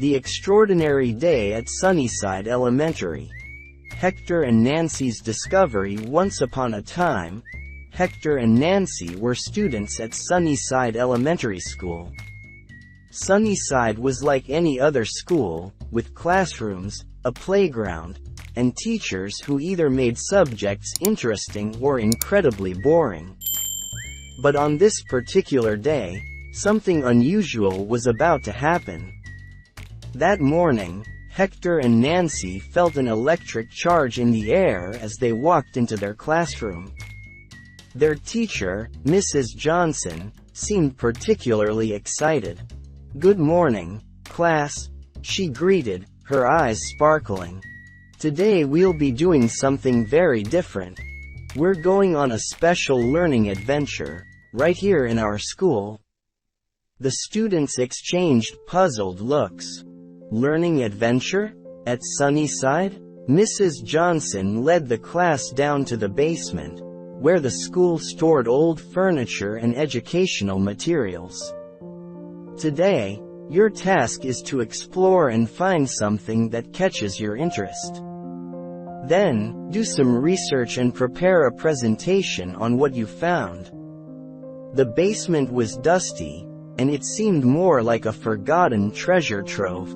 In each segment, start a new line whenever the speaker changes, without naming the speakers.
The Extraordinary Day at Sunnyside Elementary. Hector and Nancy's discovery. Once upon a time, Hector and Nancy were students at Sunnyside Elementary School. Sunnyside was like any other school, with classrooms, a playground, and teachers who either made subjects interesting or incredibly boring. But on this particular day, something unusual was about to happen. That morning, Hector and Nancy felt an electric charge in the air as they walked into their classroom. Their teacher, Mrs. Johnson, seemed particularly excited. "Good morning, class," she greeted, her eyes sparkling. "Today we'll be doing something very different. We're going on a special learning adventure, right here in our school." The students exchanged puzzled looks. Learning adventure? At Sunnyside? Mrs. Johnson led the class down to the basement, where the school stored old furniture and educational materials. "Today, your task is to explore and find something that catches your interest. Then, do some research and prepare a presentation on what you found." The basement was dusty, and it seemed more like a forgotten treasure trove.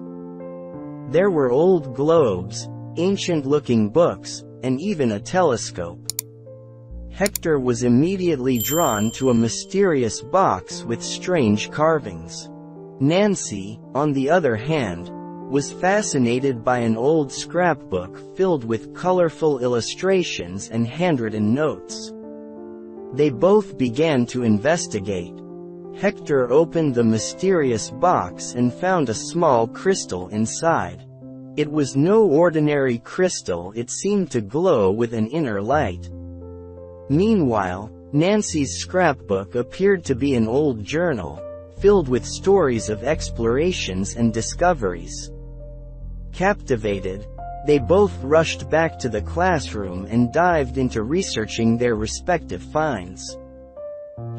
There were old globes, ancient-looking books, and even a telescope. Hector was immediately drawn to a mysterious box with strange carvings. Nancy, on the other hand, was fascinated by an old scrapbook filled with colorful illustrations and handwritten notes. They both began to investigate. Hector opened the mysterious box and found a small crystal inside. It was no ordinary crystal, it seemed to glow with an inner light. Meanwhile, Nancy's scrapbook appeared to be an old journal, filled with stories of explorations and discoveries. Captivated, they both rushed back to the classroom and dived into researching their respective finds.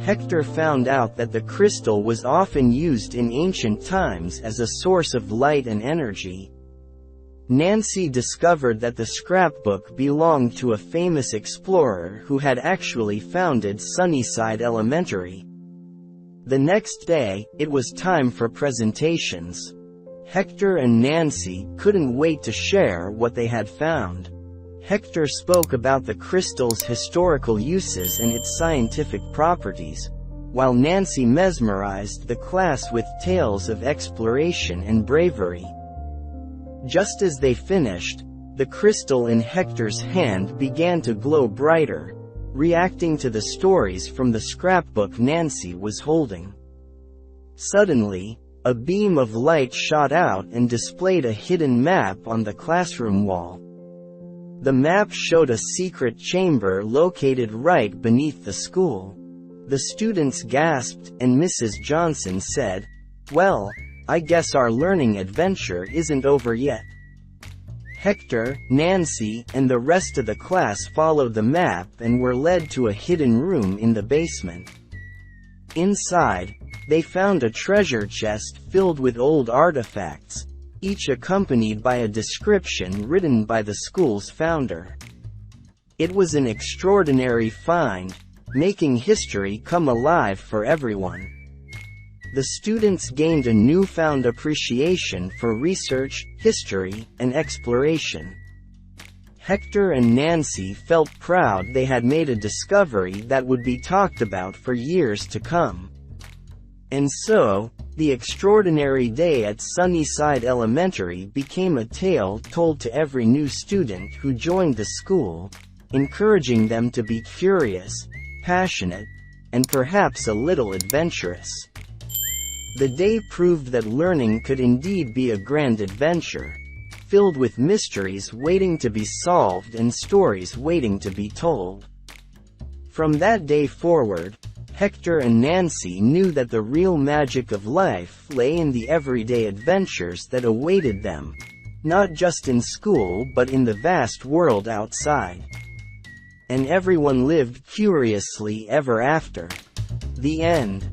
Hector found out that the crystal was often used in ancient times as a source of light and energy. Nancy discovered that the scrapbook belonged to a famous explorer who had actually founded Sunnyside Elementary. The next day, it was time for presentations. Hector and Nancy couldn't wait to share what they had found. Hector spoke about the crystal's historical uses and its scientific properties, while Nancy mesmerized the class with tales of exploration and bravery. Just as they finished, the crystal in Hector's hand began to glow brighter, reacting to the stories from the scrapbook Nancy was holding. Suddenly, a beam of light shot out and displayed a hidden map on the classroom wall. The map showed a secret chamber located right beneath the school. The students gasped, and Mrs. Johnson said, "Well, I guess our learning adventure isn't over yet." Hector, Nancy, and the rest of the class followed the map and were led to a hidden room in the basement. Inside, they found a treasure chest filled with old artifacts, each accompanied by a description written by the school's founder. It was an extraordinary find, making history come alive for everyone. The students gained a newfound appreciation for research, history, and exploration. Hector and Nancy felt proud they had made a discovery that would be talked about for years to come. And so, the extraordinary day at Sunnyside Elementary became a tale told to every new student who joined the school, encouraging them to be curious, passionate, and perhaps a little adventurous. The day proved that learning could indeed be a grand adventure, filled with mysteries waiting to be solved and stories waiting to be told. From that day forward, Hector and Nancy knew that the real magic of life lay in the everyday adventures that awaited them, not just in school but in the vast world outside. And everyone lived curiously ever after. The end.